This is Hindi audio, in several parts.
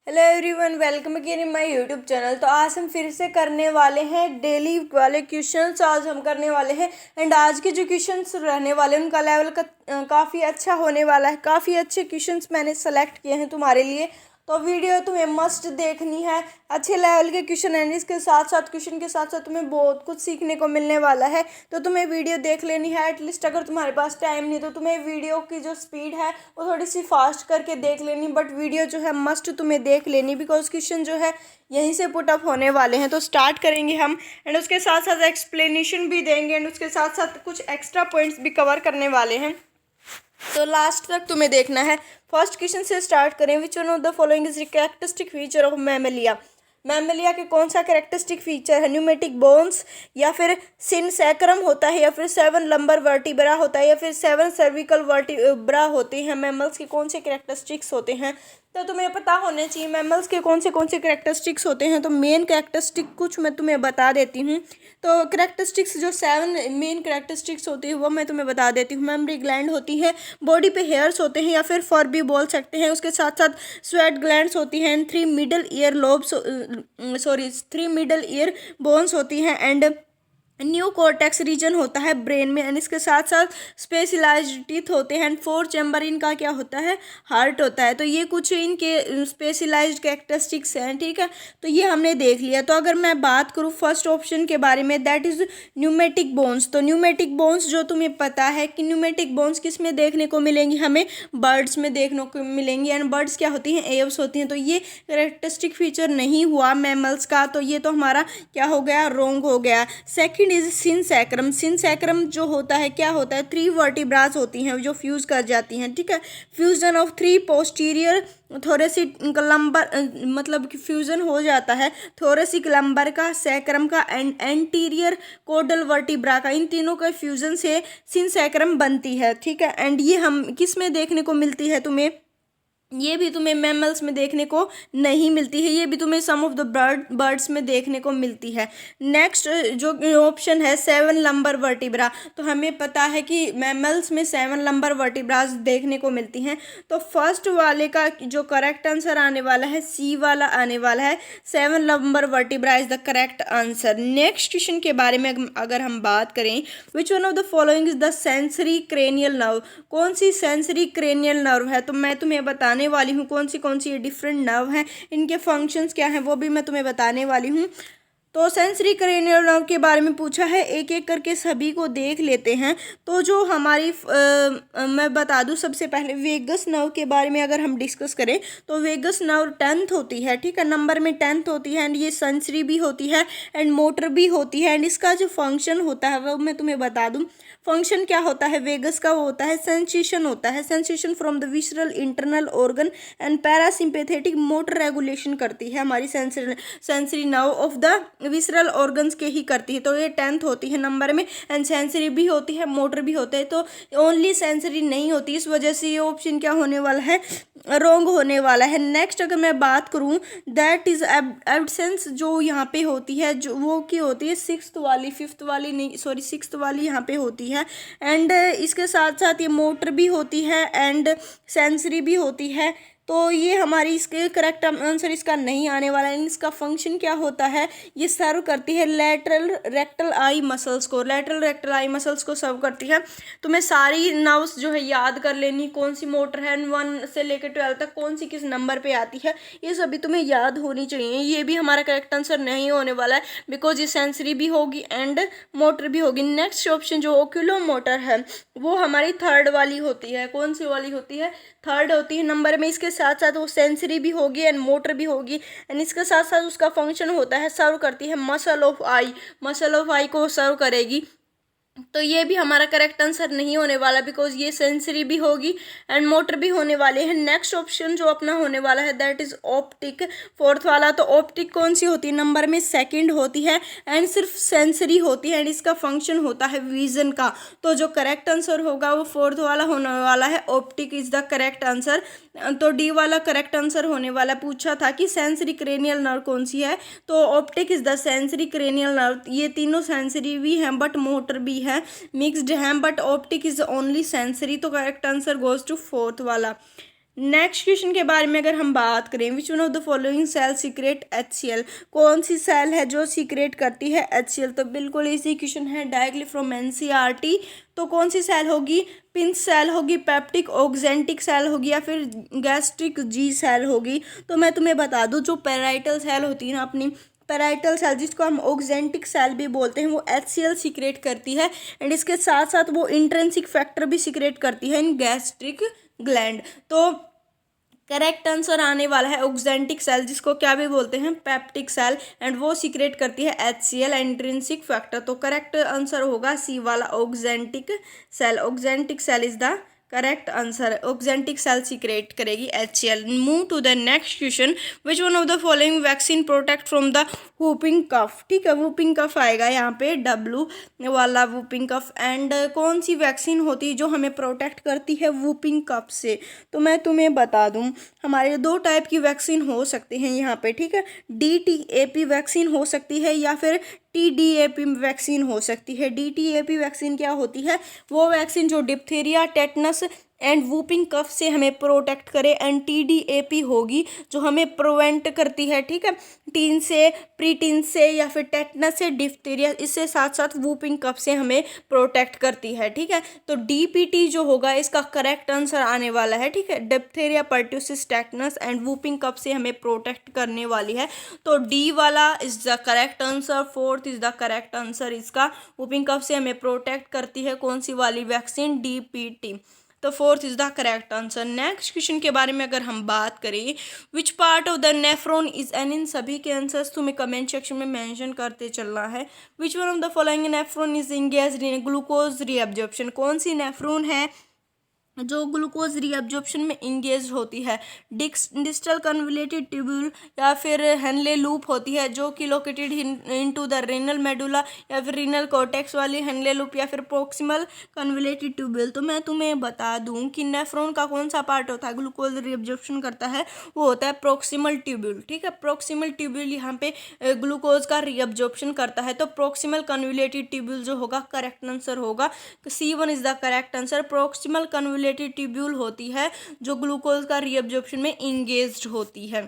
Hello everyone, welcome again in my YouTube channel. तो आज हम फिर से करने वाले हैं डेली वाले क्वेश्चंस। आज हम करने वाले हैं एंड आज के जो क्वेश्चंस रहने वाले हैं उनका लेवल काफ़ी अच्छा होने वाला है। काफ़ी अच्छे क्वेश्चंस मैंने सेलेक्ट किए हैं तुम्हारे लिए, तो वीडियो तुम्हें मस्ट देखनी है। अच्छे लेवल के क्वेश्चन हैं, इसके साथ साथ क्वेश्चन के साथ साथ तुम्हें बहुत कुछ सीखने को मिलने वाला है। तो तुम्हें वीडियो देख लेनी है एटलीस्ट। अगर तुम्हारे पास टाइम नहीं तो तुम्हें वीडियो की जो स्पीड है वो थोड़ी सी फास्ट करके देख लेनी, बट वीडियो जो है मस्ट तुम्हें देख लेनी, बिकॉज क्वेश्चन जो है यहीं से पुट अप होने वाले हैं। तो स्टार्ट करेंगे हम एंड उसके साथ साथ एक्सप्लेनेशन भी देंगे एंड उसके साथ साथ कुछ एक्स्ट्रा पॉइंट्स भी कवर करने वाले हैं। तो लास्ट तक तुम्हें देखना है। फर्स्ट क्वेश्चन से स्टार्ट करें। Which one of the following is characteristic feature of Mammalia. Mammalia के कौन सा कैरेक्टरिस्टिक फीचर है? न्यूमेटिक बोन्स, या फिर सिनसैक्रम होता है, या फिर 7 लंबर वर्टिब्रा होता है, या फिर 7 सर्विकल वर्टिब्रा होते हैं। मैमल्स के कौन से कैरेक्टरिस्टिक्स होते हैं? तो तुम्हें पता होने चाहिए मैमल्स के कौन से कैरेक्टरिस्टिक्स होते हैं। तो मेन कैरेक्टरिस्टिक कुछ मैं तुम्हें बता देती हूँ। तो कैरेक्टरिस्टिक्स जो 7 मेन कैरेक्टरिस्टिक्स होती है वो मैं तुम्हें बता देती हूँ। मेमरी ग्लैंड होती है, बॉडी पे हेयर्स होते हैं या फिर फर भी बोल सकते हैं। उसके साथ साथ स्वेट ग्लैंड्स होती हैं एंड 3 मिडल ईयर बोन्स होती हैं एंड न्यू कॉर्टेक्स रीजन होता है ब्रेन में एंड इसके साथ साथ स्पेशलाइज्ड टीथ होते हैं एंड 4 चैम्बर इनका क्या होता है? हार्ट होता है। तो ये कुछ इनके स्पेशलाइज्ड कैरेक्टरिस्टिक्स हैं, ठीक है। तो ये हमने देख लिया। तो अगर मैं बात करूँ फर्स्ट ऑप्शन के बारे में, दैट इज न्यूमेटिक बोन्स। तो न्यूमेटिक बोन्स जो तुम्हें पता है कि न्यूमेटिक बोन्स किस में देखने को मिलेंगी? हमें बर्ड्स में देखने को मिलेंगी एंड बर्ड्स क्या होती हैं? एव्स होती हैं। तो ये कैरेक्टरिस्टिक फीचर नहीं हुआ मैमल्स का, तो ये तो हमारा क्या हो गया? रॉन्ग हो गया। Second is सिनसैक्रम। सिनसैक्रम जो होता है क्या होता है? 3 वर्टिब्रास होती हैं जो फ्यूज कर जाती हैं, ठीक है। Fusion of 3 posterior thoracic lumbar, मतलब कि फ्यूजन हो जाता है थोरेसिक लंबर का, सैक्रम का एंड एंटीरियर कोडल वर्टिब्रा का। इन तीनों का फ्यूजन से सिनसैक्रम बनती है, ठीक है। एंड ये हम किस में देखने को मिलती है? तुम्हें ये भी तुम्हें मैमल्स में देखने को नहीं मिलती है, ये भी तुम्हें सम ऑफ द बर्ड्स में देखने को मिलती है। नेक्स्ट जो ऑप्शन है 7 लंबर वर्टिब्रा। तो हमें पता है कि मैमल्स में 7 लंबर वर्टिब्रास देखने को मिलती हैं। तो फर्स्ट वाले का जो करेक्ट आंसर आने वाला है सी वाला आने वाला है। 7 lumbar vertebra is the correct answer. Next question के बारे में अगर हम बात करें, which one of the following is the sensory cranial nerve. कौन सी सेंसरी क्रेनियल नर्व है? तो मैं तुम्हें बताने वाली हूँ कौन सी ये डिफरेंट नर्व हैं, इनके फंक्शंस क्या हैं वो भी मैं तुम्हें बताने वाली हूँ। तो सेंसरी क्रेनियल नर्व के बारे में पूछा है, एक एक करके सभी को देख लेते हैं। तो जो हमारी मैं बता दूं सबसे पहले वेगस नर्व के बारे में अगर हम डिस्कस करें तो वेगस नर्व 10th होती है, ठीक है, नंबर में 10th होती है एंड ये सेंसरी भी होती है एंड मोटर भी होती है एंड इसका जो फंक्शन होता है वो मैं तुम्हें बता दूं। फंक्शन क्या होता है वेगस का? वो होता है सेंसेशन होता है, sensation from the visceral internal organ and parasympathetic motor regulation करती है हमारी sensory nerve of the visceral organs के ही करती है। तो ये 10th होती है नंबर में एंड सेंसरी भी होती है, मोटर भी होते हैं। तो ओनली सेंसरी नहीं होती, इस वजह से ये ऑप्शन क्या होने वाला है? रॉन्ग होने वाला है। नेक्स्ट अगर मैं बात करूं, दैट इज एब्सेंस जो यहाँ पे होती है, जो वो की होती है 6th वाली, 5th वाली नहीं, सॉरी 6th वाली यहाँ पे होती है एंड इसके साथ साथ ये मोटर भी होती है एंड सेंसरी भी होती है। तो ये हमारी इसके करेक्ट आंसर इसका नहीं आने वाला है। इसका फंक्शन क्या होता है? ये सर्व करती है लेटरल रेक्टल आई मसल्स को, लेटरल रेक्टल आई मसल्स को सर्व करती है। तुम्हें सारी नर्व्स जो है याद कर लेनी, कौन सी मोटर है 1 से लेकर 12 तक कौन सी किस नंबर पे आती है, ये सभी तुम्हें याद होनी चाहिए। ये भी हमारा करेक्ट आंसर नहीं होने वाला है बिकॉज ये सेंसरी भी होगी एंड मोटर भी होगी। नेक्स्ट ऑप्शन जो ओक्यूलो मोटर है वो हमारी 3rd वाली होती है। कौन सी वाली होती है? 3rd होती है नंबर में। इसके साथ साथ वो सेंसरी भी होगी एंड मोटर भी होगी एंड इसके साथ साथ उसका फंक्शन होता है सर्व करती है muscle of eye, muscle of eye को सर्व करेगी। तो ये भी हमारा करेक्ट आंसर नहीं होने वाला बिकॉज ये सेंसरी भी होगी एंड मोटर भी होने वाले हैं। नेक्स्ट ऑप्शन जो अपना होने वाला है दैट इज ऑप्टिक, 4th वाला। तो ऑप्टिक कौन सी होती है? नंबर में 2nd होती है एंड सिर्फ सेंसरी होती है एंड इसका फंक्शन होता है विजन का। तो जो करेक्ट आंसर होगा वो 4th वाला होने वाला है, optic is the correct answer. तो डी वाला करेक्ट आंसर होने वाला। पूछा था कि सेंसरी क्रेनियल नर्व कौन सी है, तो optic is the sensory cranial nerve. ये तीनों सेंसरी भी हैं बट मोटर भी है, मिक्स्ड है, but optic is only sensory. तो correct answer goes to 4th वाला। नेक्स्ट क्वेश्चन के बारे में अगर हम बात करें, which one of the following cell secrete HCl, कौन सी सेल है जो सीक्रेट करती है HCl? तो बिल्कुल इजी क्वेश्चन है, डायरेक्टली फ्रॉम NCERT। तो कौन सी सेल होगी? पिंच सेल होगी, पेप्टिक ऑक्जेंटिक सेल होगी, या फिर गैस्ट्रिक जी सेल होगी? तो मैं तुम्हें बता दूं, जो पैराइटल सेल होती है ना अपनी, पैराइटल सेल जिसको हम ऑक्जेंटिक सेल भी बोलते हैं, वो HCl सीक्रेट करती है। एंड इसके साथ साथ वो इंट्रिंसिक फैक्टर भी सीक्रेट करती है इन गैस्ट्रिक ग्लैंड। तो करेक्ट आंसर आने वाला है ऑक्जेंटिक सेल, जिसको क्या भी बोलते हैं, पेप्टिक सेल, एंड वो सीक्रेट करती है HCl इंट्रिंसिक फैक्टर। तो करेक्ट आंसर होगा सी वाला, oxyntic cell. Oxyntic cell is the correct answer. Oxyntic cell secrete करेगी HCl। Move to the next question, which one of the following vaccine protect from the whooping cough? ठीक है, वूपिंग कफ आएगा यहाँ पे, W वाला वूपिंग कफ। एंड कौन सी वैक्सीन होती है जो हमें प्रोटेक्ट करती है वूपिंग कफ से? तो मैं तुम्हें बता दूं, हमारे दो टाइप की वैक्सीन हो सकती हैं यहाँ पे, ठीक है। DTAP वैक्सीन हो सकती है या फिर TDAP वैक्सीन हो सकती है। DTAP वैक्सीन क्या होती है? वो वैक्सीन जो diphtheria, tetanus and whooping cough से हमें प्रोटेक्ट करे। एंड TDAP होगी जो हमें प्रिवेंट करती है, ठीक है, टीन से, प्री टीन से, या फिर टेटनस से, डिप्थीरिया, इससे साथ साथ वूपिंग कफ से हमें प्रोटेक्ट करती है, ठीक है। तो DPT जो होगा इसका करेक्ट आंसर आने वाला है, ठीक है। Diphtheria, pertussis, tetanus and whooping cough से हमें प्रोटेक्ट करने वाली है। तो D वाला is the correct answer, fourth is the correct answer इसका। वूपिंग कफ से हमें प्रोटेक्ट करती है कौन सी वाली वैक्सीन? DPT। तो fourth is the correct answer. Next question के बारे में अगर हम बात करें, which part of the nephron is an, इन सभी के आंसर्स तुम्हें कमेंट सेक्शन में मेंशन करते चलना है। विच one of the following nephron is engaged in glucose reabsorption? कौन सी नेफ्रॉन है जो ग्लूकोज रीअब्जॉर्प्शन में इंगेज होती है? डिस्टल कन्वोल्यूटेड ट्यूब्यूल, या फिर हेनले लूप होती है जो कि located into the renal medulla, या फिर रीनल कॉर्टेक्स वाली हेनले लूप, या फिर प्रोक्सिमल कन्वोल्यूटेड ट्यूब्यूल? तो मैं तुम्हें बता दूं कि नेफ्रॉन का कौन सा पार्ट होता है ग्लूकोज रीअब्जॉर्प्शन करता है? वो होता है प्रोक्सिमल ट्यूब्यूल, ठीक है। प्रोक्सिमल ट्यूब्यूल यहाँ पे ग्लूकोज का रीअब्जॉर्प्शन करता है। तो प्रोक्सिमल कन्वोल्यूटेड ट्यूब्यूल जो होगा करेक्ट आंसर होगा, C1 is the correct answer. Proximal convoluted tubule होती है जो ग्लूकोज का रीअब्जॉर्प्शन में इंगेज्ड होती है।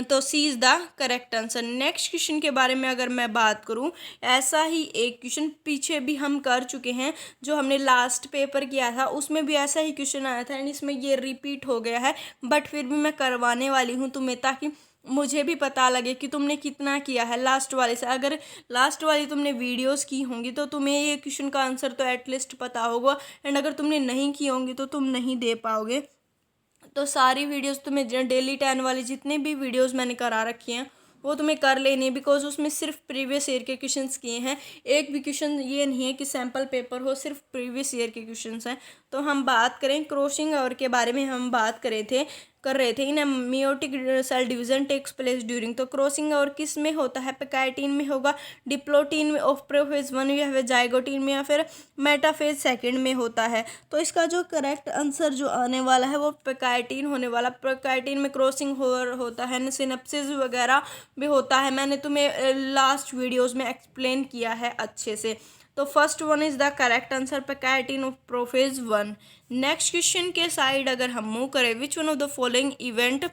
तो C is the correct answer. Next question के बारे में अगर मैं बात करूं, ऐसा ही एक क्वेश्चन पीछे भी हम कर चुके हैं, जो हमने लास्ट पेपर किया था उसमें भी ऐसा ही क्वेश्चन आया था, एंड इसमें ये रिपीट हो गया है, बट फिर भी मैं करवाने वाली हूं तुम्हें, ताकि मुझे भी पता लगे कि तुमने कितना किया है लास्ट वाले से। अगर लास्ट वाली तुमने वीडियोस की होंगी तो तुम्हें ये क्वेश्चन का आंसर तो एटलीस्ट पता होगा, एंड अगर तुमने नहीं की होंगी तो तुम नहीं दे पाओगे। तो सारी वीडियोस तुम्हें, डेली 10 वाली जितने भी वीडियोस मैंने करा रखी हैं वो तुम्हें कर लेनी, बिकॉज उसमें सिर्फ प्रीवियस ईयर के क्वेश्चंस किए हैं। एक भी क्वेश्चन ये नहीं है कि सैम्पल पेपर हो, सिर्फ प्रीवियस ईयर के क्वेश्चंस हैं। तो हम बात करें क्रॉसिंग ओवर के बारे में, हम बात कर रहे थे in meiotic cell division takes place during. तो क्रॉसिंग ओवर किस में होता है? पैकाइटिन में होगा, डिप्लोटीन में, ऑफ प्रोफेज 1 या फिर जाइगोटीन में, या फिर मेटाफेज 2 में होता है। तो इसका जो करेक्ट आंसर जो आने वाला है वो पैकाइटिन होने वाला। पैकाइटिन में क्रॉसिंग ओवर होता है, सिनेप्सिस वगैरह भी होता है, मैंने तुम्हें लास्ट वीडियोस में एक्सप्लेन किया है अच्छे से। तो first one is the correct answer, pachytene of prophase 1। Next question के साइड अगर हम मूव करें, which one of the following event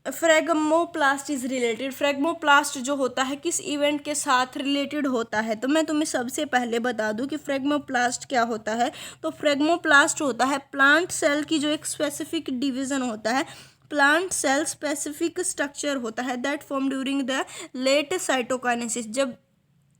phragmoplast is related? Phragmoplast जो होता है किस इवेंट के साथ रिलेटेड होता है? तो मैं तुम्हें सबसे पहले बता दूं कि फ्रेगमोप्लास्ट क्या होता है। तो फ्रेगमोप्लास्ट होता है प्लांट सेल की जो एक स्पेसिफिक डिवीजन होता है, प्लांट सेल स्पेसिफिक स्ट्रक्चर होता है that form during the late cytokinesis. जब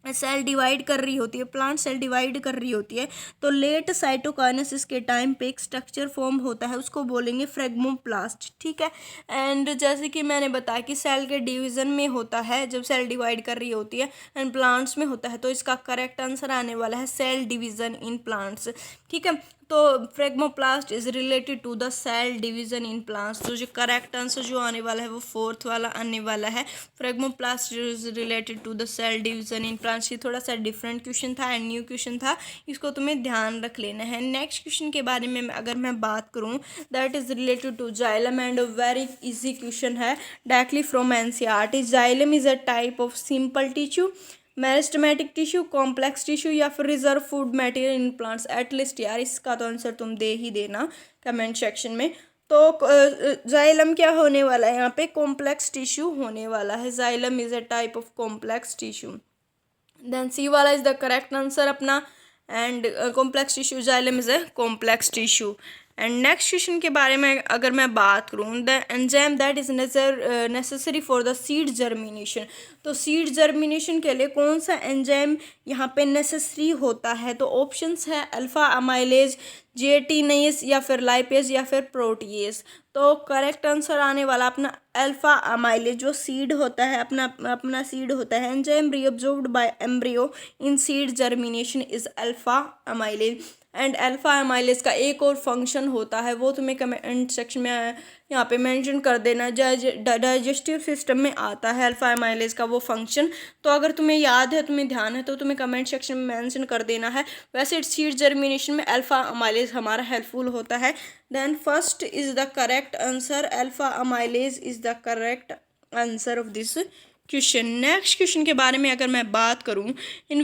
सेल डिवाइड कर रही होती है, प्लांट सेल डिवाइड कर रही होती है, तो लेट साइटोकाइनेसिस के टाइम पे एक स्ट्रक्चर फॉर्म होता है, उसको बोलेंगे फ्रेगमोप्लास्ट, ठीक है। एंड जैसे कि मैंने बताया कि सेल के डिवीजन में होता है जब सेल डिवाइड कर रही होती है, एंड प्लांट्स में होता है। तो इसका करेक्ट आंसर आने वाला है सेल डिवीजन इन प्लांट्स, ठीक है। तो phragmoplast is related to the cell division in plants. तो जो करेक्ट आंसर जो आने वाला है वो फोर्थ वाला आने वाला है, phragmoplast is related to the cell division in plants. ये थोड़ा सा डिफरेंट क्वेश्चन था एंड न्यू क्वेश्चन था, इसको तुम्हें ध्यान रख लेना है। नेक्स्ट क्वेश्चन के बारे में अगर मैं बात करूँ, that is related to xylem, and very easy question है, directly from NCERT। Xylem is a type of simple tissue, meristematic tissue, complex tissue, या फिर reserve food material in plants? At least यार इसका तो आंसर तुम दे ही देना कमेंट सेक्शन में। तो जाइलम क्या होने वाला है यहाँ पे, कॉम्प्लेक्स टिश्यू होने वाला है। Xylem is a type of complex tissue. Then C वाला इज द करेक्ट आंसर अपना। And complex tissue, xylem is a complex tissue. And next question के बारे में अगर मैं बात करूँ, the enzyme that is necessary for the seed germination. तो सीड जर्मिनेशन के लिए कौन सा एंजाइम यहाँ पे नेसेसरी होता है? तो ऑप्शंस है अल्फा अमाइलेज, जेटिनेस, या फिर लाइपेज, या फिर प्रोटीएज। तो करेक्ट आंसर आने वाला अपना अल्फा अमाइलेज, जो सीड होता है अपना सीड होता है। Enzyme reabsorbed by embryo in seed germination is alpha amylase. And alpha amylase का एक और फंक्शन होता है, वो तुम्हें कमेंट सेक्शन में यहाँ पे मेंशन कर देना। डाइजेस्टिव सिस्टम में आता है अल्फा अमाइलेज का वो फंक्शन। तो अगर तुम्हें याद है, तुम्हें ध्यान है, तो तुम्हें कमेंट सेक्शन में मेंशन कर देना है। वैसे सीड जर्मिनेशन में अल्फा अमाइलेज हमारा हेल्पफुल होता है। Then first is the correct answer, alpha amylase is the correct answer of this question. Next question के बारे में अगर मैं बात करूँ, in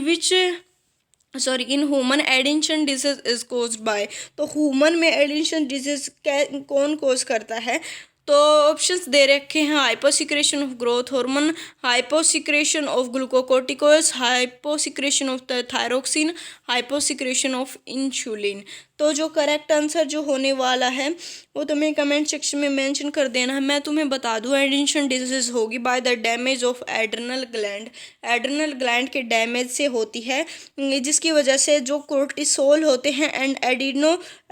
human Addison disease is caused by. तो ह्यूमन में एडिशन डिजीज कौन कोज करता है? तो ऑप्शंस दे रखे हैं, hyposecretion of growth hormone, hyposecretion of glucocorticoids, hyposecretion of thyroxine, hyposecretion of insulin. तो जो करेक्ट आंसर जो होने वाला है वो तुम्हें कमेंट सेक्शन में मेंशन कर देना है। मैं तुम्हें बता दूं, एडिशन डिजीज होगी by the damage of adrenal gland. Adrenal gland के डैमेज से होती है, जिसकी वजह से जो कोर्टिसोल होते हैं एंड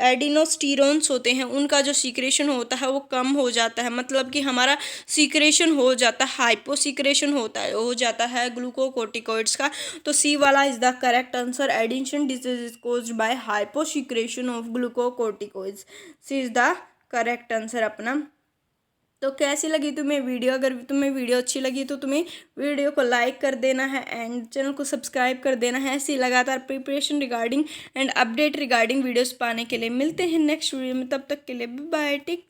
एडिनोस्टीरोन्स होते हैं, उनका जो सीक्रेशन होता है वो कम हो जाता है। मतलब कि हमारा सीक्रेशन हो जाता है, हाइपोसिक्रेशन हो जाता है ग्लूकोकोर्टिकोइड्स का। तो सी वाला is the correct answer, Addison disease is caused by hyposecretion of glucocorticoids. C is the correct answer अपना। तो कैसी लगी तुम्हें वीडियो? अगर तुम्हें वीडियो अच्छी लगी तो तुम्हें वीडियो को लाइक कर देना है एंड चैनल को सब्सक्राइब कर देना है। ऐसी लगातार preparation regarding and update regarding videos पाने के लिए मिलते हैं नेक्स्ट वीडियो में। तब तक के लिए बाय, टेक केयर।